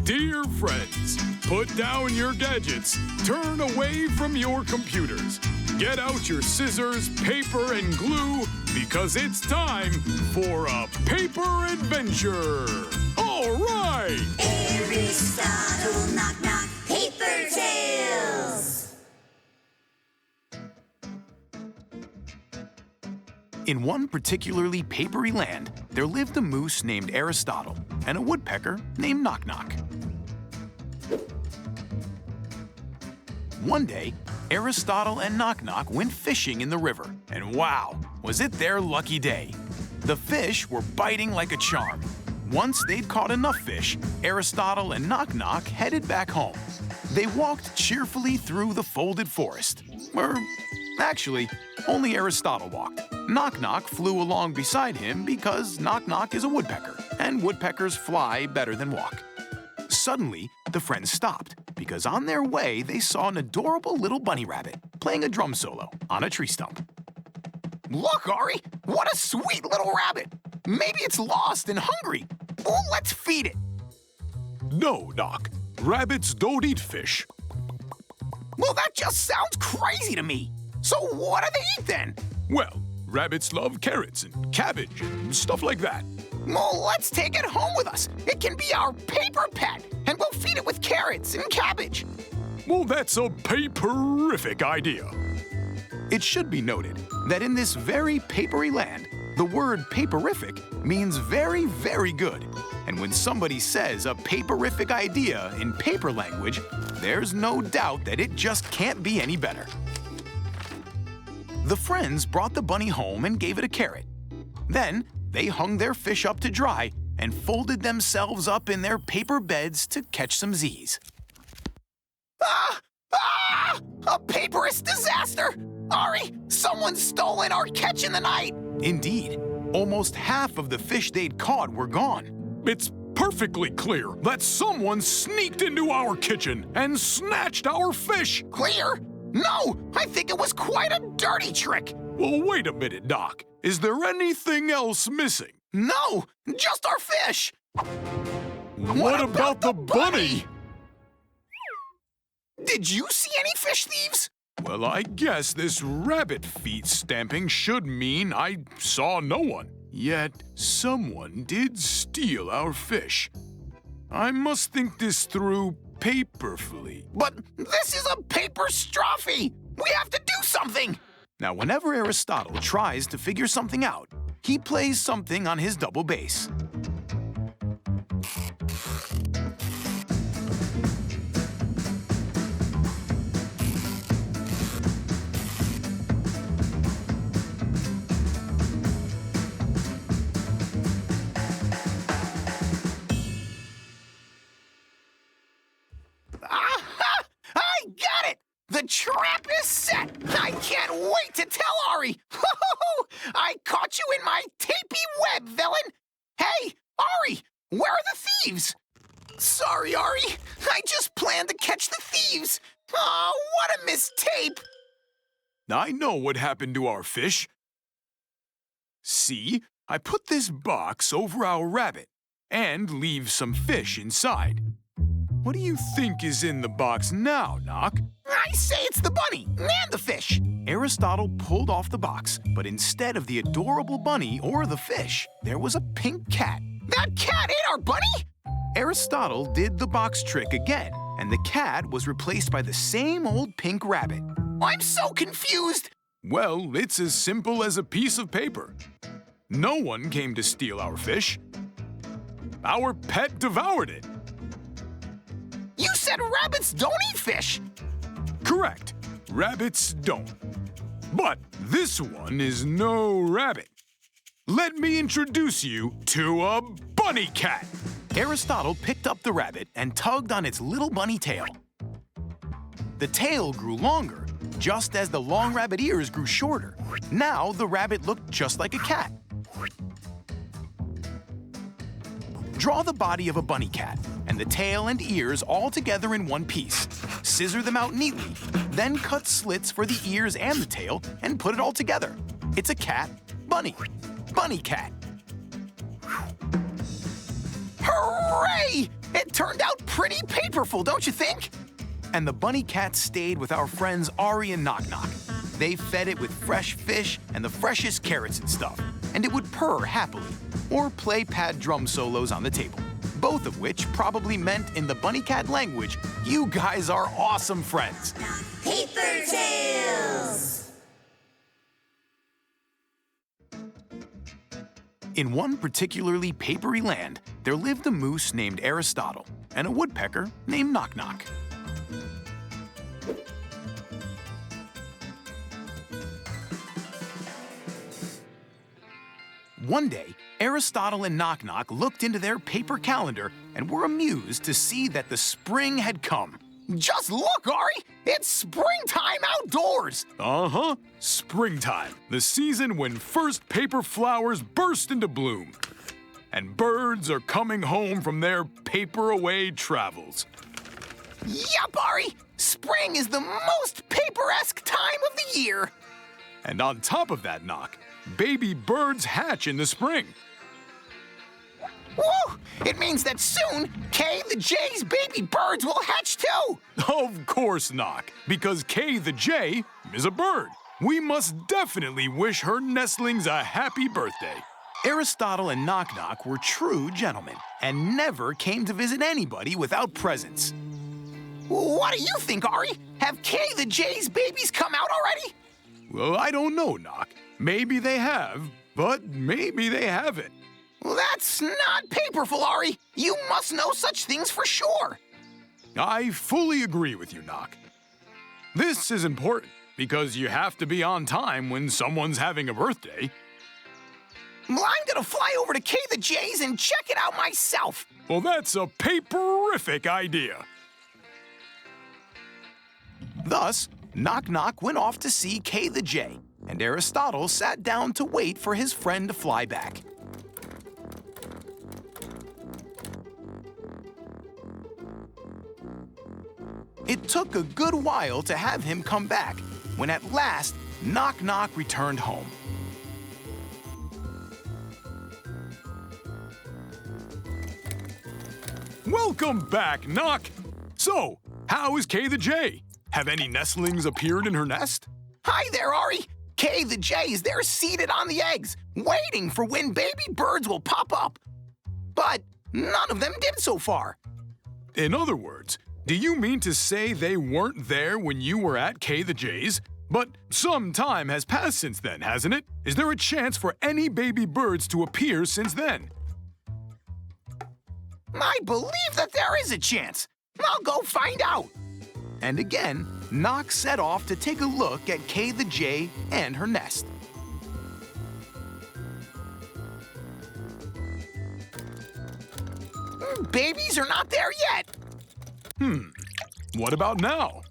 Dear friends, put down your gadgets, turn away from your computers, get out your scissors, paper, and glue, because it's time for a paper adventure. All right! Aristotle, knock knock, paper tales! In one particularly papery land, there lived a moose named Aristotle and a woodpecker named Knock Knock. One day, Aristotle and Knock Knock went fishing in the river, and wow, was it their lucky day. The fish were biting like a charm. Once they'd caught enough fish, Aristotle and Knock Knock headed back home. They walked cheerfully through the folded forest. Actually, only Aristotle walked. Knock Knock flew along beside him because Knock Knock is a woodpecker, and woodpeckers fly better than walk. Suddenly, the friends stopped because on their way they saw an adorable little bunny rabbit playing a drum solo on a tree stump. Look, Ari, what a sweet little rabbit! Maybe it's lost and hungry. Well, let's feed it. No, Knock. Rabbits don't eat fish. Well, that just sounds crazy to me. So what do they eat then? Well, rabbits love carrots and cabbage and stuff like that. Well, let's take it home with us. It can be our paper pet, and we'll feed it with carrots and cabbage. Well, that's a paperific idea. It should be noted that in this very papery land, the word paperific means very, very good. And when somebody says a paperific idea in paper language, there's no doubt that it just can't be any better. The friends brought the bunny home and gave it a carrot. Then they hung their fish up to dry and folded themselves up in their paper beds to catch some Z's. A paperist disaster! Ari, someone's stolen our catch in the night! Indeed, almost half of the fish they'd caught were gone. It's perfectly clear that someone sneaked into our kitchen and snatched our fish. Clear? No, I think it was quite a dirty trick. Well, wait a minute, Doc. Is there anything else missing? No, just our fish. What about the bunny? Did you see any fish thieves? Well, I guess this rabbit feet stamping should mean I saw no one. Yet someone did steal our fish. I must think this through paperfully. But this is a paper strophe! We have to do something! Now, whenever Aristotle tries to figure something out, he plays something on his double bass. The trap is set! I can't wait to tell Ari! I caught you in my tapey web, villain! Hey, Ari, where are the thieves? Sorry, Ari. I just planned to catch the thieves. Oh, what a mistape! I know what happened to our fish. See, I put this box over our rabbit and leave some fish inside. What do you think is in the box now, Knock? I say it's the bunny and the fish. Aristotle pulled off the box, but instead of the adorable bunny or the fish, there was a pink cat. That cat ate our bunny? Aristotle did the box trick again, and the cat was replaced by the same old pink rabbit. I'm so confused. Well, it's as simple as a piece of paper. No one came to steal our fish. Our pet devoured it. You said rabbits don't eat fish. Correct. Rabbits don't. But this one is no rabbit. Let me introduce you to a bunny cat. Aristotle picked up the rabbit and tugged on its little bunny tail. The tail grew longer, just as the long rabbit ears grew shorter. Now the rabbit looked just like a cat. Draw the body of a bunny cat and the tail and ears all together in one piece. Scissor them out neatly, then cut slits for the ears and the tail and put it all together. It's a cat bunny. Bunny cat. Hooray! It turned out pretty paperful, don't you think? And the bunny cat stayed with our friends Ari and Knock Knock. They fed it with fresh fish and the freshest carrots and stuff, and it would purr happily or play pad drum solos on the table, both of which probably meant in the bunny cat language, you guys are awesome friends. Paper Tales! In one particularly papery land, there lived a moose named Aristotle and a woodpecker named Knock Knock. One day, Aristotle and Knock Knock looked into their paper calendar and were amused to see that the spring had come. Just look, Ari! It's springtime outdoors! Uh-huh. Springtime, the season when first paper flowers burst into bloom. And birds are coming home from their paper-away travels. Yup, Ari! Spring is the most paper-esque time of the year! And on top of that, Knock, baby birds hatch in the spring. Woo! It means that soon, Kay the Jay's baby birds will hatch too! Of course, Knock, because Kay the Jay is a bird. We must definitely wish her nestlings a happy birthday. Aristotle and Knock Knock were true gentlemen and never came to visit anybody without presents. What do you think, Ari? Have Kay the Jay's babies come out already? Well, I don't know, Knock. Maybe they have, but maybe they haven't. Well, that's not paperful, Ari. You must know such things for sure. I fully agree with you, Knock. This is important because you have to be on time when someone's having a birthday. Well, I'm gonna fly over to Kay the Jay's and check it out myself. Well, that's a paperific idea. Thus, Knock Knock went off to see Kay the Jay, and Aristotle sat down to wait for his friend to fly back. It took a good while to have him come back, when at last, Knock Knock returned home. Welcome back, Knock. So, how is Kay the Jay? Have any nestlings appeared in her nest? Hi there, Ari. Kay the Jay is there seated on the eggs, waiting for when baby birds will pop up. But none of them did so far. In other words, do you mean to say they weren't there when you were at Kay the Jay's? But some time has passed since then, hasn't it? Is there a chance for any baby birds to appear since then? I believe that there is a chance. I'll go find out. And again, Knock set off to take a look at Kay the Jay and her nest. Babies are not there yet. What about now?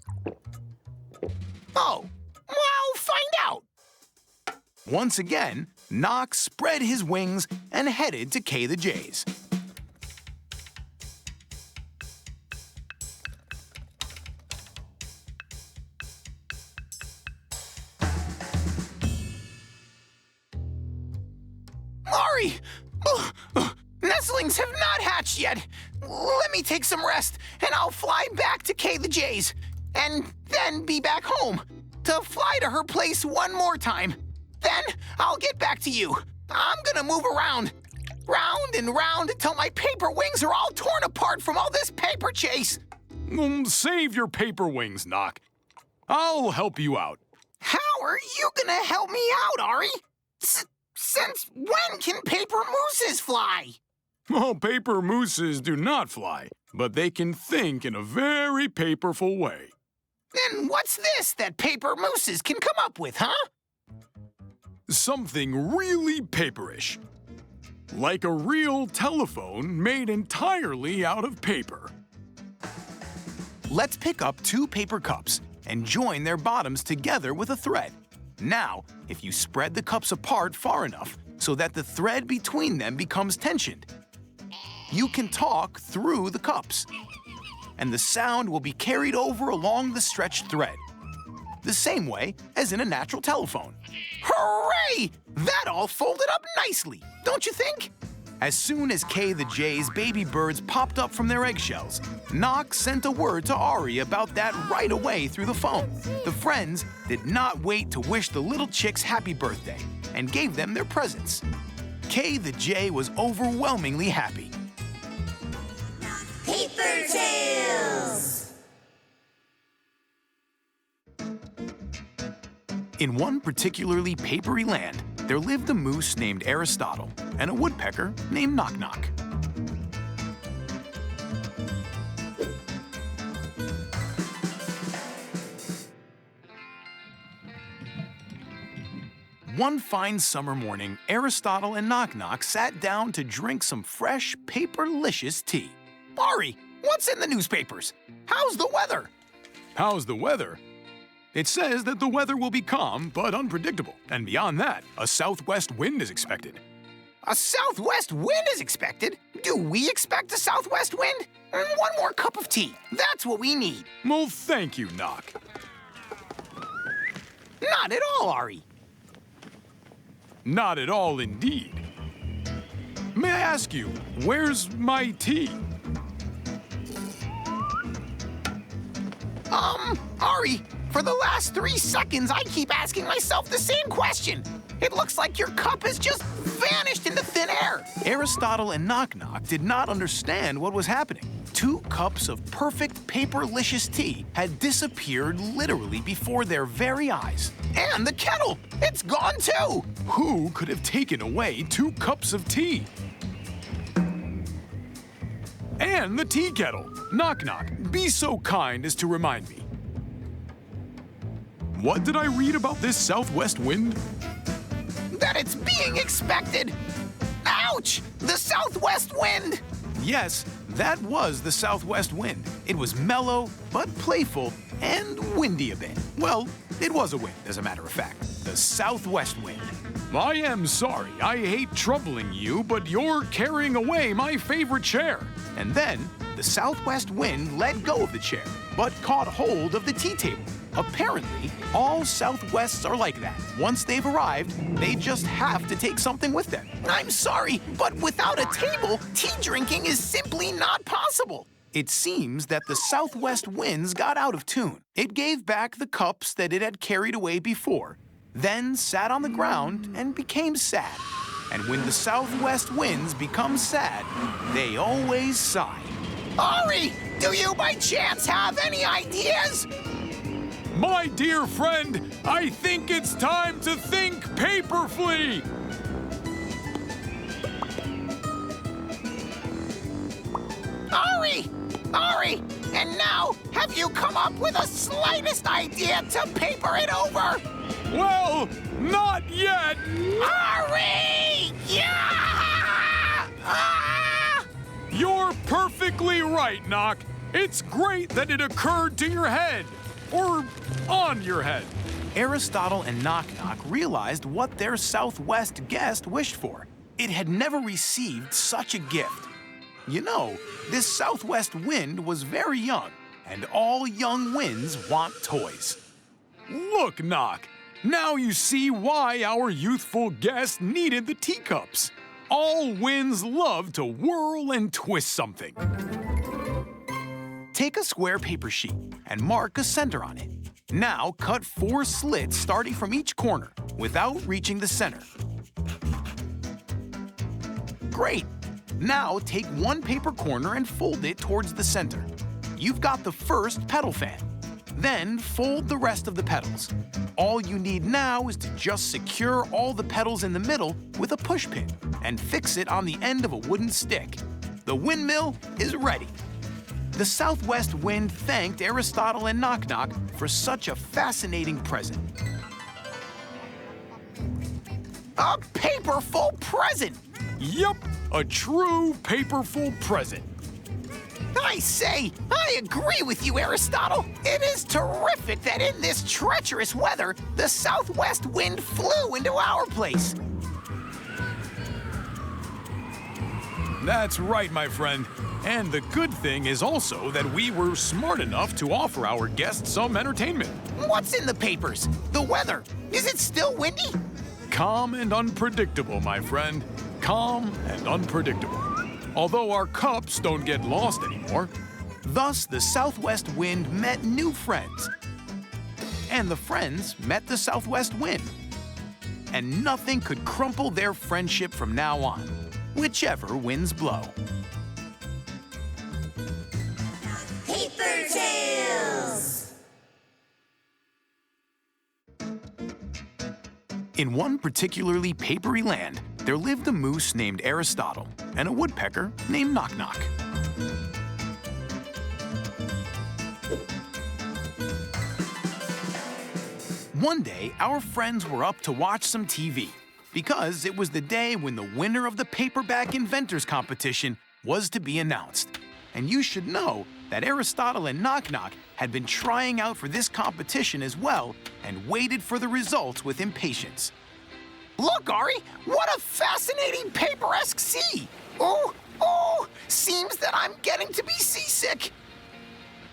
Oh, well, find out. Once again, Knock spread his wings and headed to Kay the Jay's. Ari! Nestlings have not hatched yet. Let me take some rest, and I'll fly back to Kay the Jay's, and then be back home to fly to her place one more time. Then I'll get back to you. I'm gonna move around, round and round until my paper wings are all torn apart from all this paper chase. Save your paper wings, Knock. I'll help you out. How are you gonna help me out, Ari? Since when can paper mooses fly? Well, paper mooses do not fly, but they can think in a very paperful way. Then what's this that paper mooses can come up with, huh? Something really paperish. Like a real telephone made entirely out of paper. Let's pick up 2 paper cups and join their bottoms together with a thread. Now, if you spread the cups apart far enough so that the thread between them becomes tensioned, you can talk through the cups, and the sound will be carried over along the stretched thread, the same way as in a natural telephone. Hooray! That all folded up nicely, don't you think? As soon as Kay the Jay's baby birds popped up from their eggshells, Knock sent a word to Ari about that right away through the phone. The friends did not wait to wish the little chicks happy birthday and gave them their presents. Kay the Jay was overwhelmingly happy. Paper Tales! In one particularly papery land, there lived a moose named Aristotle and a woodpecker named Knock Knock. One fine summer morning, Aristotle and Knock Knock sat down to drink some fresh, paperlicious tea. Ari, what's in the newspapers? How's the weather? How's the weather? It says that the weather will be calm but unpredictable. And beyond that, a southwest wind is expected. A southwest wind is expected? Do we expect a southwest wind? One more cup of tea. That's what we need. Well, thank you, Knock. Not at all, Ari. Not at all indeed. May I ask you, where's my tea? Ari, for the last 3 seconds, I keep asking myself the same question. It looks like your cup has just vanished into thin air. Aristotle and Knock Knock did not understand what was happening. 2 cups of perfect paperlicious tea had disappeared literally before their very eyes. And the kettle, it's gone too. Who could have taken away 2 cups of tea? And the tea kettle. Knock Knock, be so kind as to remind me. What did I read about this southwest wind? That it's being expected. Ouch! The southwest wind! Yes, that was the southwest wind. It was mellow, but playful, and windy a bit. Well, it was a wind, as a matter of fact. The southwest wind. I am sorry. I hate troubling you, but you're carrying away my favorite chair. And then, the southwest wind let go of the chair, but caught hold of the tea table. Apparently, all southwests are like that. Once they've arrived, they just have to take something with them. I'm sorry, but without a table, tea drinking is simply not possible. It seems that the southwest winds got out of tune. It gave back the cups that it had carried away before, then sat on the ground and became sad. And when the southwest winds become sad, they always sigh. Ari, do you by chance have any ideas? My dear friend, I think it's time to think paperfully. Ari, and now have you come up with the slightest idea to paper it over? Well, not yet. Ari! Yeah! Ah! You're perfectly right, Knock. It's great that it occurred to your head. Or on your head. Aristotle and Knock Knock realized what their southwest guest wished for. It had never received such a gift. You know, this southwest wind was very young, and all young winds want toys. Look, Knock. Now you see why our youthful guest needed the teacups. All winds love to whirl and twist something. Take a square paper sheet and mark a center on it. Now cut 4 slits starting from each corner without reaching the center. Great! Now take 1 paper corner and fold it towards the center. You've got the first petal fan. Then fold the rest of the petals. All you need now is to just secure all the petals in the middle with a push pin and fix it on the end of a wooden stick. The windmill is ready. The southwest wind thanked Aristotle and Knock Knock for such a fascinating present. A paperful present! Yup, a true paperful present. I say, I agree with you, Aristotle. It is terrific that in this treacherous weather, the southwest wind flew into our place. That's right, my friend. And the good thing is also that we were smart enough to offer our guests some entertainment. What's in the papers? The weather. Is it still windy? Calm and unpredictable, my friend. calm and unpredictable. Although our cups don't get lost anymore. Thus, the southwest wind met new friends. And the friends met the southwest wind. And nothing could crumple their friendship from now on, whichever winds blow. Paper Tales! In one particularly papery land, there lived a moose named Aristotle and a woodpecker named Knock-Knock. One day, our friends were up to watch some TV because it was the day when the winner of the Paperback Inventors Competition was to be announced. And you should know that Aristotle and Knock-Knock had been trying out for this competition as well and waited for the results with impatience. Look, Ari, what a fascinating paper-esque sea! Oh, seems that I'm getting to be seasick.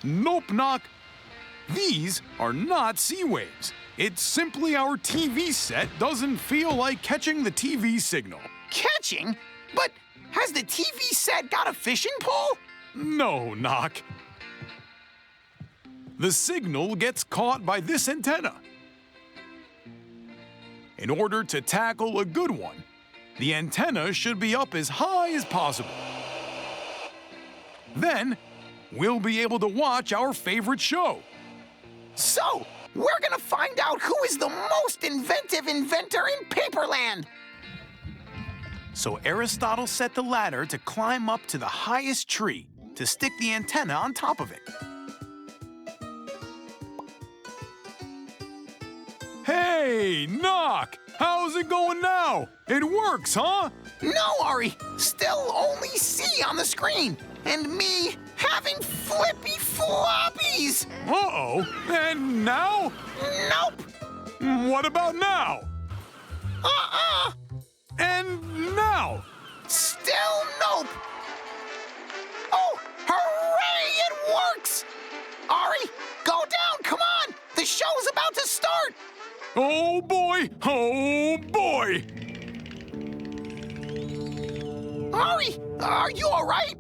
Nope, Knock. These are not sea waves. It's simply our TV set doesn't feel like catching the TV signal. Catching? But has the TV set got a fishing pole? No, Knock. The signal gets caught by this antenna. In order to tackle a good one, the antenna should be up as high as possible. Then, we'll be able to watch our favorite show. So, we're gonna find out who is the most inventive inventor in Paperland. So Aristotle set the ladder to climb up to the highest tree to stick the antenna on top of it. Hey, Knock! How's it going now? It works, huh? No, Ari, still only C on the screen, and me having flippy floppies. Uh-oh. And now? Nope. What about now? And now? Still nope. Oh, hooray, it works! Ari, go down, come on! The show's about to start! Oh boy! Oh boy! Ari, are you all right?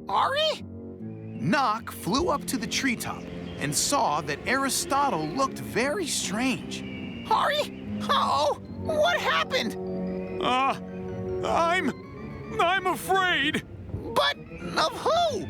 Ari? Knock flew up to the treetop and saw that Aristotle looked very strange. Ari? Uh-oh, what happened? I'm afraid. But of who?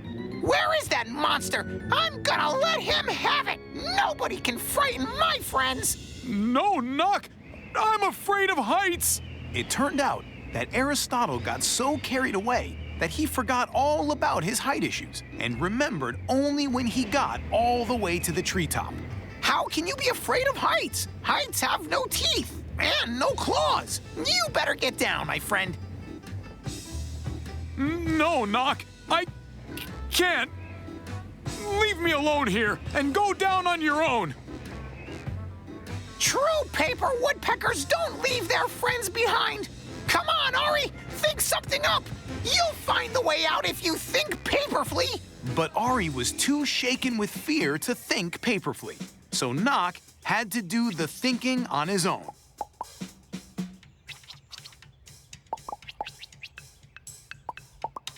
Where is that monster? I'm gonna let him have it! Nobody can frighten my friends! No, Knock! I'm afraid of heights! It turned out that Aristotle got so carried away that he forgot all about his height issues and remembered only when he got all the way to the treetop. How can you be afraid of heights? Heights have no teeth and no claws. You better get down, my friend. No, Knock! I can't! Leave me alone here and go down on your own! True paper woodpeckers don't leave their friends behind. Come on, Ari, think something up. You'll find the way out if you think paperfully. But Ari was too shaken with fear to think paperfully, so Knock had to do the thinking on his own.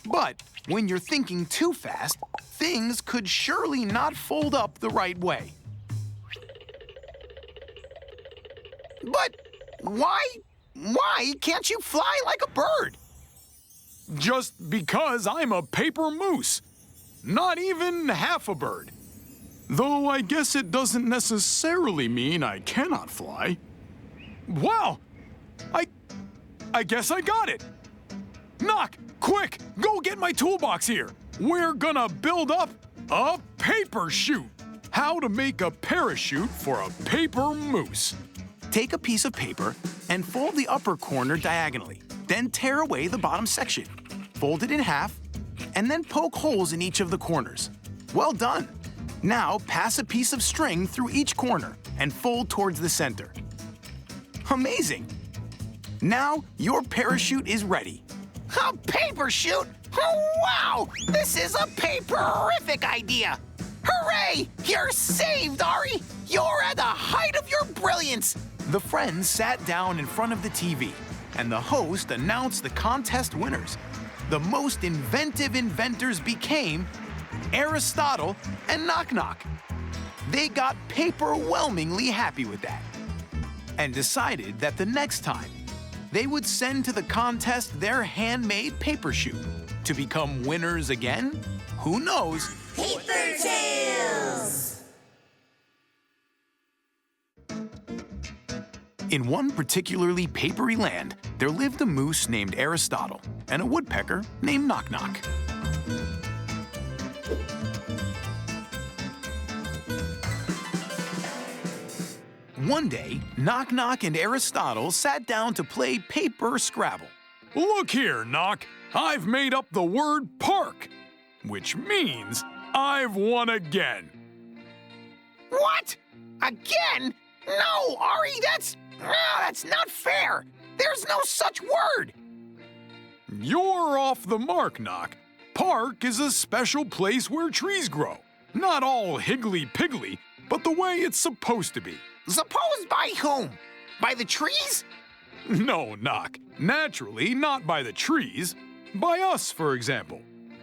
But when you're thinking too fast, things could surely not fold up the right way. But why can't you fly like a bird? Just because I'm a paper moose. Not even half a bird. Though I guess it doesn't necessarily mean I cannot fly. Wow! I guess I got it! Knock! Quick! Go get my toolbox here! We're gonna build up a paper chute! How to make a parachute for a paper moose. Take a piece of paper and fold the upper corner diagonally. Then tear away the bottom section. Fold it in half, and then poke holes in each of the corners. Well done! Now pass a piece of string through each corner and fold towards the center. Amazing! Now your parachute is ready. A paper chute? Oh, wow! This is a paperific idea! Hooray! You're saved, Ari! You're at the height of your brilliance! The friends sat down in front of the TV, and the host announced the contest winners. The most inventive inventors became Aristotle and Knock Knock. They got paper-whelmingly happy with that and decided that the next time they would send to the contest their handmade paper shoe. To become winners again? Who knows? Paper Tales! In one particularly papery land, there lived a moose named Aristotle and a woodpecker named Knock Knock. One day, Knock Knock and Aristotle sat down to play paper Scrabble. Look here, Knock. I've made up the word park, which means I've won again. What? Again? No, Ari, that's not fair. There's no such word. You're off the mark, Knock. Park is a special place where trees grow. Not all higgly-piggly, but the way it's supposed to be. Supposed by whom? By the trees? No, Knock. Naturally, not by the trees. By us, for example.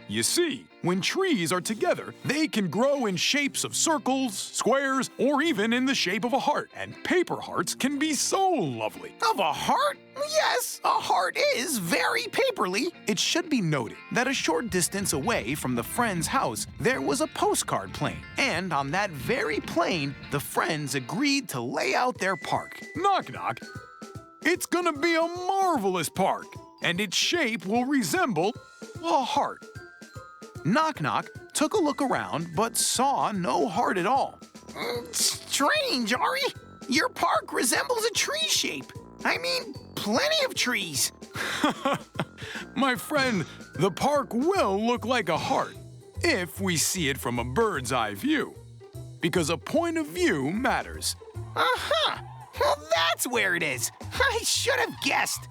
You see, when trees are together, they can grow in shapes of circles, squares, or even in the shape of a heart. And paper hearts can be so lovely. Of a heart? Yes, a heart is very paperly. It should be noted that a short distance away from the friend's house, there was a postcard plane. And on that very plane, the friends agreed to lay out their park. Knock Knock. It's gonna be a marvelous park, and its shape will resemble a heart. Knock Knock took a look around but saw no heart at all. Strange, Ari. Your park resembles a tree shape. I mean, plenty of trees. My friend, the park will look like a heart if we see it from a bird's eye view, because a point of view matters. Uh-huh. Well, that's where it is. I should have guessed.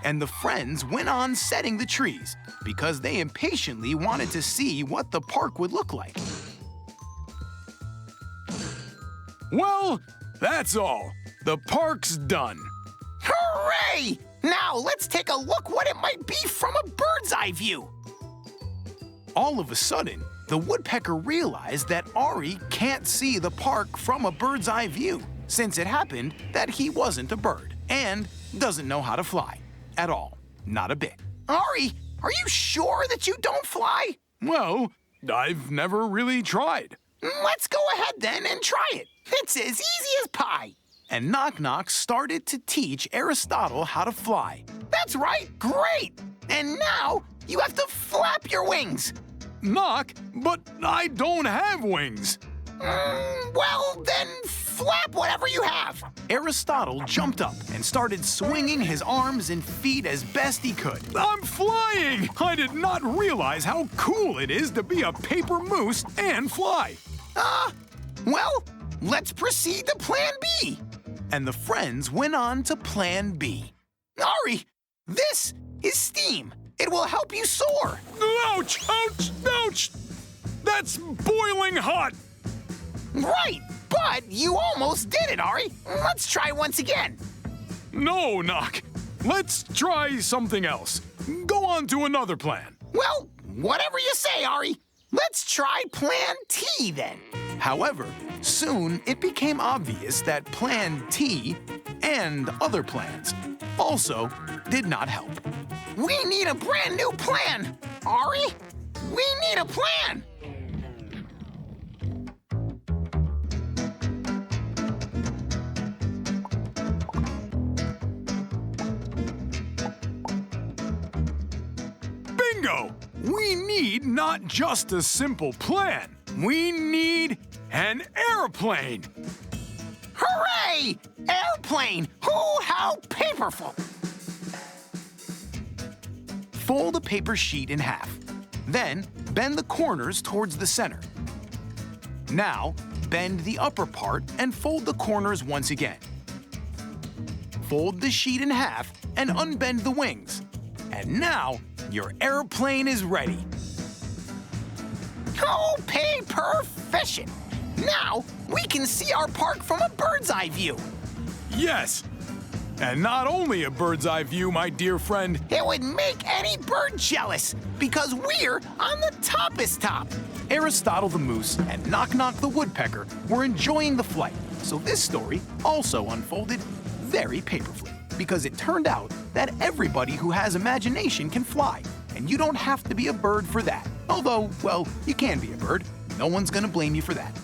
And the friends went on setting the trees because they impatiently wanted to see what the park would look like. Well, that's all. The park's done. Hooray! Now let's take a look what it might be from a bird's eye view. All of a sudden, the woodpecker realized that Ari can't see the park from a bird's eye view, since it happened that he wasn't a bird and doesn't know how to fly at all. Not a bit. Ari, are you sure that you don't fly? Well, I've never really tried. Let's go ahead then and try it. It's as easy as pie. And Knock Knock started to teach Aristotle how to fly. That's right, great. And now you have to flap your wings. Knock, but I don't have wings. Well, then flap whatever you have. Aristotle jumped up and started swinging his arms and feet as best he could. I'm flying! I did not realize how cool it is to be a paper moose and fly. Well, let's proceed to Plan B. And the friends went on to Plan B. Ari, this is steam. It will help you soar. Ouch! Ouch! Ouch! That's boiling hot! Right, but you almost did it, Ari. Let's try once again. No, Knock. Let's try something else. Go on to another plan. Well, whatever you say, Ari. Let's try Plan T then. However, soon it became obvious that Plan T and other plans also did not help. We need a brand new plan. Ari, we need a plan. Bingo! We need not just a simple plan. We need an airplane. Hooray! Airplane! Oh, how paperful! Fold a paper sheet in half. Then bend the corners towards the center. Now, bend the upper part and fold the corners once again. Fold the sheet in half and unbend the wings. And now, your airplane is ready. Oh, paper-ficient! Now, we can see our park from a bird's eye view. Yes. And not only a bird's eye view, my dear friend. It would make any bird jealous because we're on the toppest top. Aristotle the moose and Knock-Knock the woodpecker were enjoying the flight, so this story also unfolded very painfully because it turned out that everybody who has imagination can fly, and you don't have to be a bird for that. Although, well, you can be a bird. No one's gonna blame you for that.